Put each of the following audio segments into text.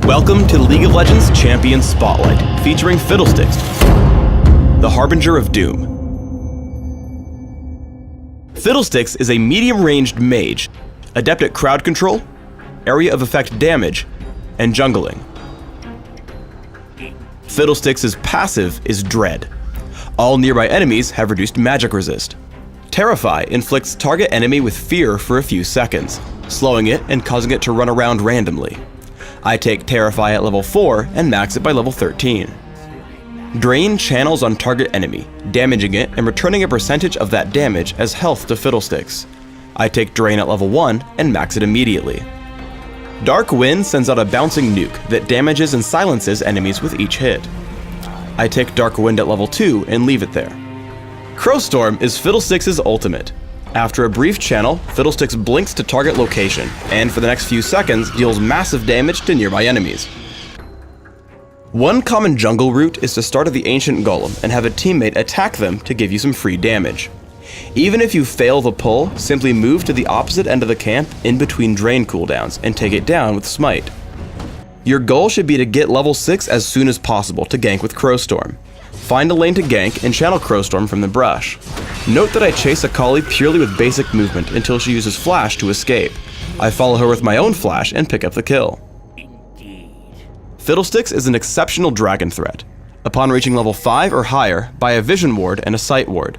Welcome to League of Legends Champions Spotlight, featuring Fiddlesticks, the Harbinger of Doom. Fiddlesticks is a medium-ranged mage, adept at crowd control, area of effect damage, and jungling. Fiddlesticks' passive is Dread. All nearby enemies have reduced magic resist. Terrify inflicts target enemy with fear for a few seconds, slowing it and causing it to run around randomly. I take Terrify at level 4 and max it by level 13. Drain channels on target enemy, damaging it and returning a percentage of that damage as health to Fiddlesticks. I take Drain at level 1 and max it immediately. Dark Wind sends out a bouncing nuke that damages and silences enemies with each hit. I take Dark Wind at level 2 and leave it there. Crowstorm is Fiddlesticks' ultimate. After a brief channel, Fiddlesticks blinks to target location, and for the next few seconds deals massive damage to nearby enemies. One common jungle route is to start at the Ancient Golem and have a teammate attack them to give you some free damage. Even if you fail the pull, simply move to the opposite end of the camp in between drain cooldowns and take it down with Smite. Your goal should be to get level 6 as soon as possible to gank with Crowstorm. Find a lane to gank and channel Crowstorm from the brush. Note that I chase Akali purely with basic movement until she uses Flash to escape. I follow her with my own Flash and pick up the kill. Fiddlesticks is an exceptional dragon threat. Upon reaching level 5 or higher, buy a Vision Ward and a Sight Ward.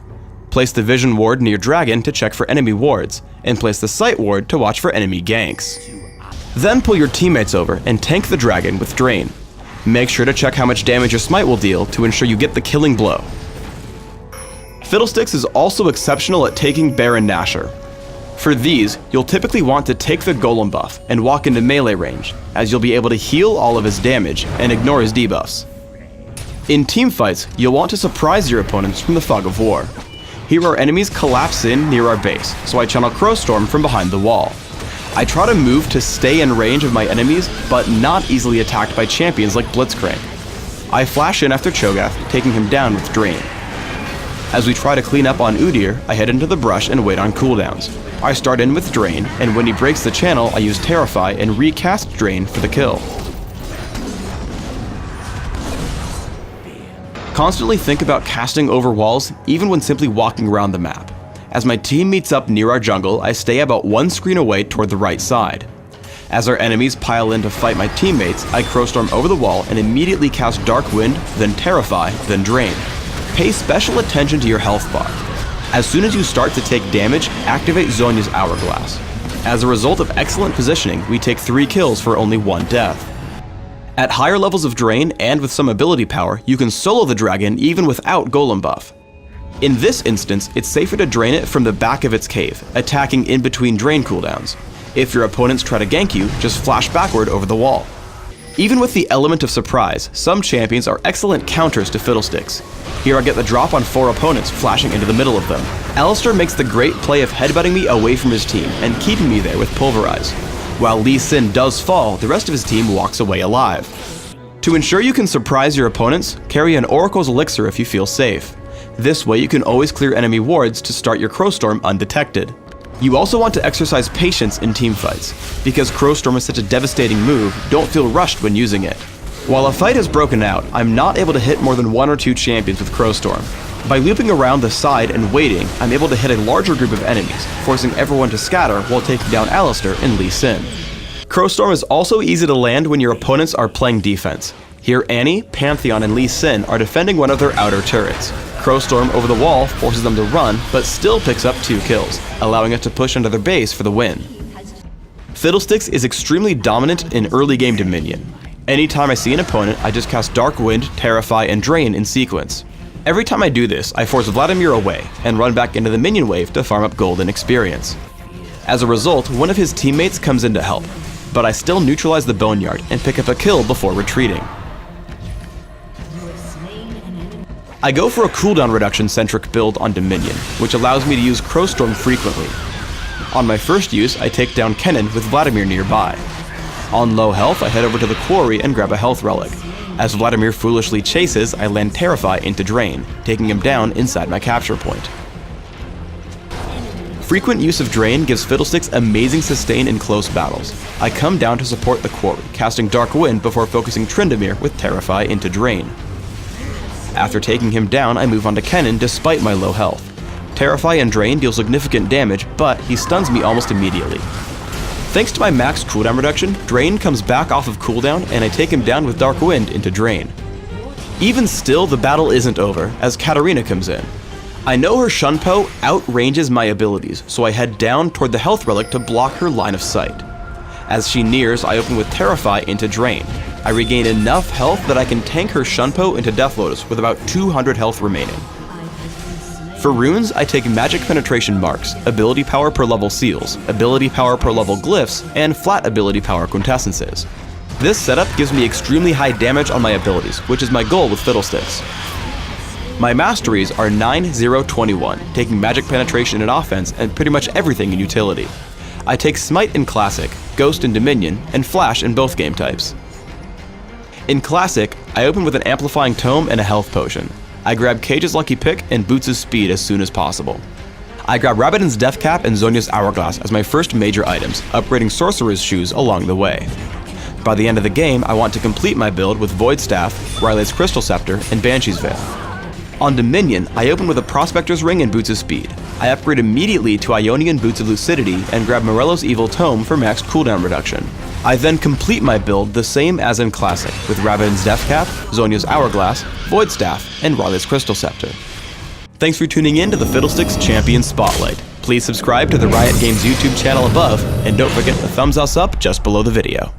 Place the Vision Ward near Dragon to check for enemy wards, and place the Sight Ward to watch for enemy ganks. Then pull your teammates over and tank the Dragon with Drain. Make sure to check how much damage your Smite will deal to ensure you get the killing blow. Fiddlesticks is also exceptional at taking Baron Nashor. For these, you'll typically want to take the Golem buff and walk into melee range, as you'll be able to heal all of his damage and ignore his debuffs. In teamfights, you'll want to surprise your opponents from the Fog of War. Here our enemies collapse in near our base, so I channel Crowstorm from behind the wall. I try to move to stay in range of my enemies, but not easily attacked by champions like Blitzcrank. I flash in after Cho'Gath, taking him down with Drain. As we try to clean up on Udyr, I head into the brush and wait on cooldowns. I start in with Drain, and when he breaks the channel, I use Terrify and recast Drain for the kill. Constantly think about casting over walls, even when simply walking around the map. As my team meets up near our jungle, I stay about one screen away toward the right side. As our enemies pile in to fight my teammates, I Crowstorm over the wall and immediately cast Dark Wind, then Terrify, then Drain. Pay special attention to your health bar. As soon as you start to take damage, activate Zhonya's Hourglass. As a result of excellent positioning, we take 3 kills for only 1 death. At higher levels of Drain and with some ability power, you can solo the dragon even without Golem buff. In this instance, it's safer to drain it from the back of its cave, attacking in between drain cooldowns. If your opponents try to gank you, just flash backward over the wall. Even with the element of surprise, some champions are excellent counters to Fiddlesticks. Here I get the drop on 4 opponents, flashing into the middle of them. Alistar makes the great play of headbutting me away from his team and keeping me there with Pulverize. While Lee Sin does fall, the rest of his team walks away alive. To ensure you can surprise your opponents, carry an Oracle's Elixir if you feel safe. This way you can always clear enemy wards to start your Crowstorm undetected. You also want to exercise patience in teamfights. Because Crowstorm is such a devastating move, don't feel rushed when using it. While a fight has broken out, I'm not able to hit more than 1 or 2 champions with Crowstorm. By looping around the side and waiting, I'm able to hit a larger group of enemies, forcing everyone to scatter while taking down Alistar and Lee Sin. Crowstorm is also easy to land when your opponents are playing defense. Here Annie, Pantheon, and Lee Sin are defending one of their outer turrets. Crowstorm over the wall forces them to run, but still picks up 2 kills, allowing us to push under their base for the win. Fiddlesticks is extremely dominant in early game Dominion. Anytime I see an opponent, I just cast Dark Wind, Terrify, and Drain in sequence. Every time I do this, I force Vladimir away, and run back into the minion wave to farm up gold and experience. As a result, one of his teammates comes in to help, but I still neutralize the Boneyard and pick up a kill before retreating. I go for a cooldown reduction centric build on Dominion, which allows me to use Crowstorm frequently. On my first use, I take down Kennen with Vladimir nearby. On low health, I head over to the quarry and grab a health relic. As Vladimir foolishly chases, I land Terrify into Drain, taking him down inside my capture point. Frequent use of Drain gives Fiddlestick's amazing sustain in close battles. I come down to support the quarry, casting Dark Wind before focusing Tryndamere with Terrify into Drain. After taking him down, I move on to Kennen despite my low health. Terrify and Drain deal significant damage, but he stuns me almost immediately. Thanks to my max cooldown reduction, Drain comes back off of cooldown and I take him down with Dark Wind into Drain. Even still, the battle isn't over, as Katarina comes in. I know her Shunpo outranges my abilities, so I head down toward the health relic to block her line of sight. As she nears, I open with Terrify into Drain. I regain enough health that I can tank her Shunpo into Death Lotus with about 200 health remaining. For runes, I take Magic Penetration Marks, Ability Power per level Seals, Ability Power per level Glyphs, and Flat Ability Power Quintessences. This setup gives me extremely high damage on my abilities, which is my goal with Fiddlesticks. My masteries are 9-0-21, taking Magic Penetration in offense and pretty much everything in utility. I take Smite in Classic, Ghost in Dominion, and Flash in both game types. In Classic, I open with an Amplifying Tome and a Health Potion. I grab Cage's Lucky Pick and Boots' Speed as soon as possible. I grab Rabadon's Death Cap and Zhonya's Hourglass as my first major items, upgrading Sorcerer's Shoes along the way. By the end of the game, I want to complete my build with Void Staff, Ryle's Crystal Scepter, and Banshee's Veil. On Dominion, I open with a Prospector's Ring and Boots' Speed. I upgrade immediately to Ionian Boots of Lucidity and grab Morello's Evil Tome for max cooldown reduction. I then complete my build the same as in Classic, with Rabadon's Death Cap, Zhonya's Hourglass, Void Staff, and Ryle's Crystal Scepter. Thanks for tuning in to the Fiddlesticks Champion Spotlight. Please subscribe to the Riot Games YouTube channel above, and don't forget to thumbs us up just below the video.